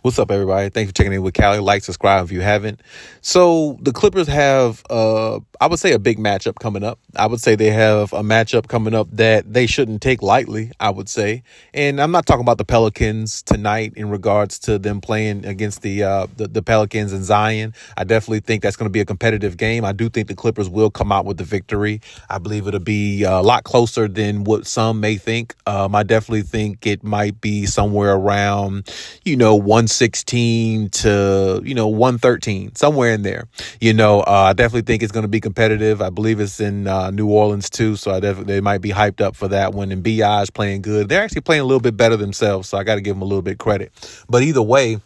What's up, everybody? Thanks for checking in with Cali. Like, subscribe if you haven't. So the Clippers have, I would say, a big matchup coming up. I would say they have a matchup coming up that they shouldn't take lightly, I would say. And I'm not talking about the Pelicans tonight in regards to them playing against the Pelicans and Zion. I definitely think that's going to be a competitive game. I do think the Clippers will come out with the victory. I believe it'll be a lot closer than what some may think. I definitely think it might be somewhere around, 116 to, 113, somewhere in there. I definitely think it's going to be competitive. I believe it's in New Orleans too, so they might be hyped up for that one. And B.I. is playing good. They're actually playing a little bit better themselves, so I got to give them a little bit credit. But either way,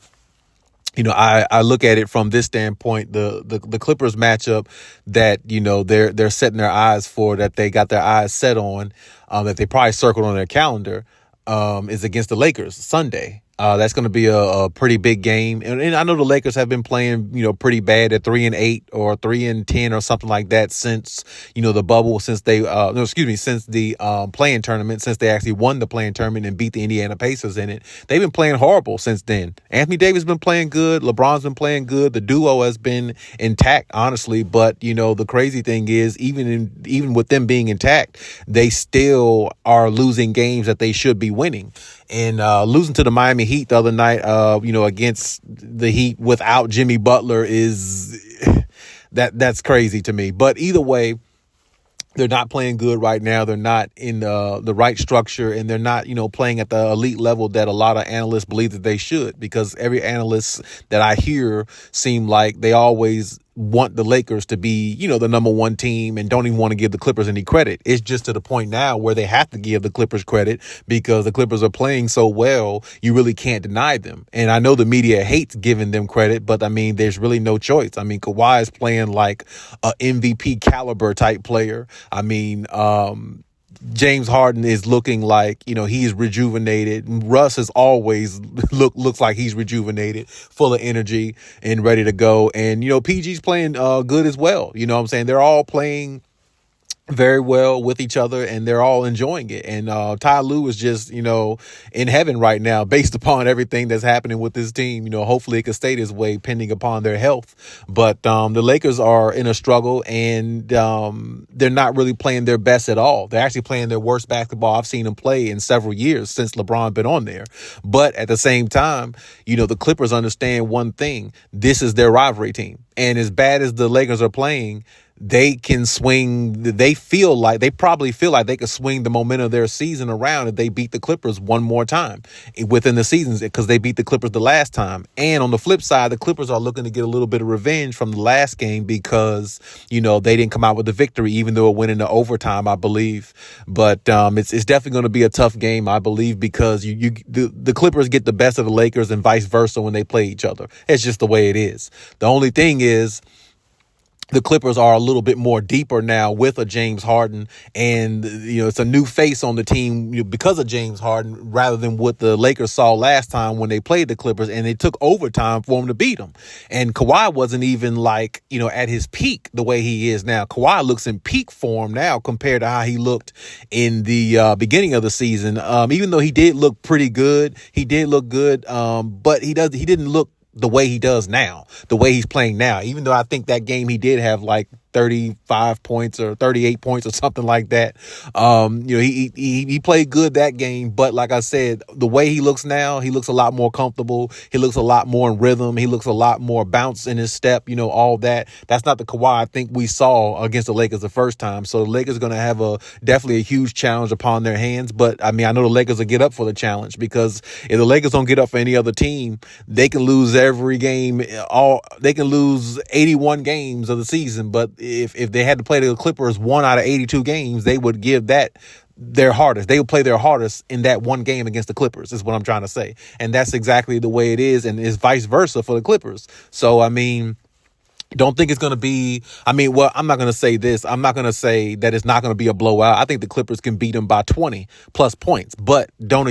I look at it from this standpoint, the Clippers matchup that, they're setting their eyes for, that they got their eyes set on, that they probably circled on their calendar, is against the Lakers Sunday. That's going to be a pretty big game. And I know the Lakers have been playing, pretty bad at 3-8 or 3-10 or something like that since, the bubble, since since the playing tournament, since they actually won the playing tournament and beat the Indiana Pacers in it. They've been playing horrible since then. Anthony Davis been playing good. LeBron's been playing good. The duo has been intact, honestly. But, the crazy thing is, even with them being intact, they still are losing games that they should be winning. And losing to the Miami Heat the other night, against the Heat without Jimmy Butler that's crazy to me. But either way, they're not playing good right now. They're not in the right structure, and they're not, playing at the elite level that a lot of analysts believe that they should, because every analyst that I hear seem like they always want the Lakers to be, the number one team and don't even want to give the Clippers any credit. It's just to the point now where they have to give the Clippers credit because the Clippers are playing so well, you really can't deny them. And I know the media hates giving them credit, but there's really no choice. Kawhi is playing like a MVP caliber type player. James Harden is looking like, he's rejuvenated. Russ has always looks like he's rejuvenated, full of energy and ready to go. And, PG's playing good as well. They're all playing very well with each other, and they're all enjoying it. And Ty Lue is just, in heaven right now, based upon everything that's happening with this team. Hopefully it can stay this way pending upon their health. But the Lakers are in a struggle, and they're not really playing their best at all. They're actually playing their worst basketball I've seen them play in several years since LeBron been on there. But at the same time, the Clippers understand one thing. This is their rivalry team. And as bad as the Lakers are playing, they can swing. They probably feel like they could swing the momentum of their season around if they beat the Clippers one more time within the seasons, because they beat the Clippers the last time. And on the flip side, the Clippers are looking to get a little bit of revenge from the last game because, they didn't come out with the victory, even though it went into overtime, I believe. But it's definitely going to be a tough game, I believe, because the Clippers get the best of the Lakers and vice versa when they play each other. It's just the way it is. The only thing is, the Clippers are a little bit more deeper now with a James Harden, and it's a new face on the team because of James Harden, rather than what the Lakers saw last time when they played the Clippers and it took overtime for them to beat them. And Kawhi wasn't even at his peak the way he is now. Kawhi looks in peak form now compared to how he looked in the beginning of the season. Even though he did look pretty good, but he didn't look the way he does now, the way he's playing now, even though I think that game he did have like 35 points or 38 points or something like that. He played good that game. But like I said, the way he looks now, he looks a lot more comfortable. He looks a lot more in rhythm. He looks a lot more bounce in his step, all that. That's not the Kawhi I think we saw against the Lakers the first time. So the Lakers are going to have definitely a huge challenge upon their hands. But I know the Lakers will get up for the challenge, because if the Lakers don't get up for any other team, they can lose every game. They can lose 81 games of the season. But if they had to play the Clippers 1 out of 82 games, they would give that their hardest. They would play their hardest in that one game against the Clippers, is what I'm trying to say. And that's exactly the way it is, and it's vice versa for the Clippers. So, don't think it's going to be, I'm not going to say this. I'm not going to say that it's not going to be a blowout. I think the Clippers can beat them by 20 plus points, but don't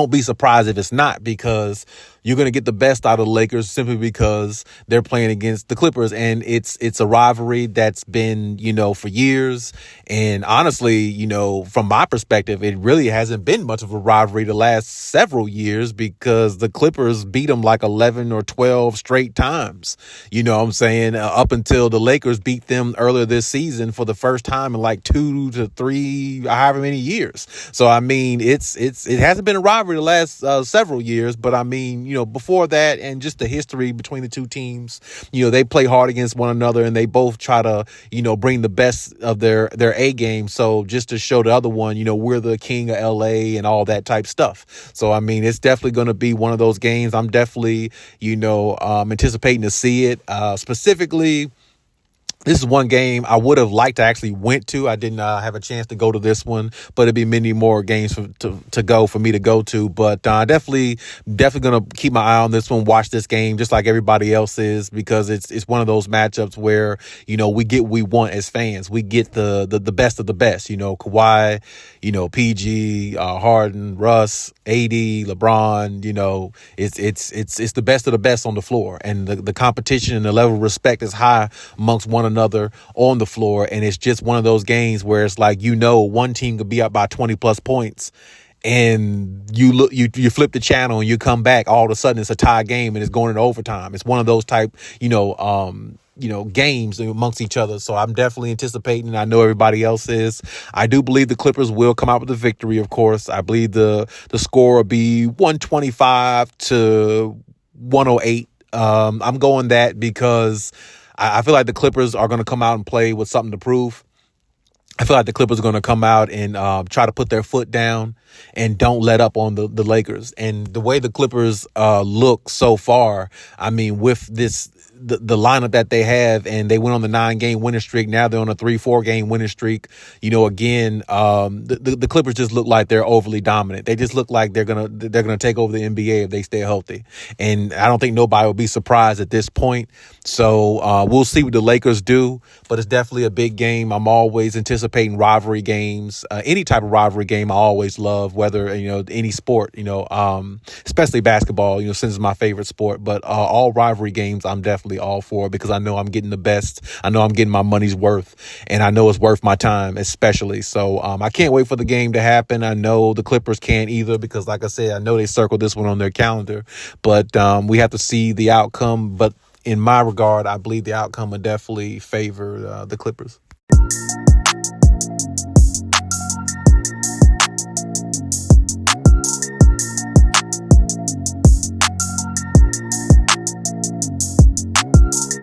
be surprised if it's not, because, you're going to get the best out of the Lakers simply because they're playing against the Clippers. And it's a rivalry that's been, for years. And honestly, from my perspective, it really hasn't been much of a rivalry the last several years because the Clippers beat them like 11 or 12 straight times. You know what I'm saying? Up until the Lakers beat them earlier this season for the first time in like 2 to 3, however many years. So, I mean, it hasn't been a rivalry the last several years. But, I mean, before that and just the history between the two teams, they play hard against one another and they both try to, bring the best of their A game. So just to show the other one, we're the king of LA and all that type stuff. So, I mean, it's definitely going to be one of those games. I'm definitely, anticipating to see it. Specifically, this is one game I would have liked to actually went to. I didn't have a chance to go to this one, but it'd be many more games to go for me to go to. But definitely going to keep my eye on this one, watch this game just like everybody else is, because it's one of those matchups where, we get what we want as fans. We get the best of the best, Kawhi, PG, Harden, Russ, AD, LeBron, it's the best of the best on the floor. And the competition and the level of respect is high amongst one another on the floor. And it's just one of those games where it's like, one team could be up by 20 plus points and you flip the channel and you come back, all of a sudden it's a tie game and it's going into overtime. It's one of those type, games amongst each other. So I'm definitely anticipating. I know everybody else is. I do believe the Clippers will come out with the victory, of course. I believe the score will be 125 to 108. I'm going that because I feel like the Clippers are going to come out and play with something to prove. I feel like the Clippers are going to come out and try to put their foot down and don't let up on the Lakers. And the way the Clippers look so far, I mean, with the lineup that they have, and they went on the 9-game winning streak. Now they're on a 3-4 game winning streak. Again, the Clippers just look like they're overly dominant. They just look like they're gonna take over the NBA if they stay healthy. And I don't think nobody will be surprised at this point. So we'll see what the Lakers do, but it's definitely a big game. I'm always anticipating rivalry games. Any type of rivalry game I always love, whether, any sport, especially basketball, since it's my favorite sport. But all rivalry games I'm definitely all for, because I know I'm getting the best. I know I'm getting my money's worth, and I know it's worth my time, especially. So I can't wait for the game to happen. I know the Clippers can't either, because like I said, I know they circled this one on their calendar, but we have to see the outcome. But in my regard, I believe the outcome would definitely favor the Clippers.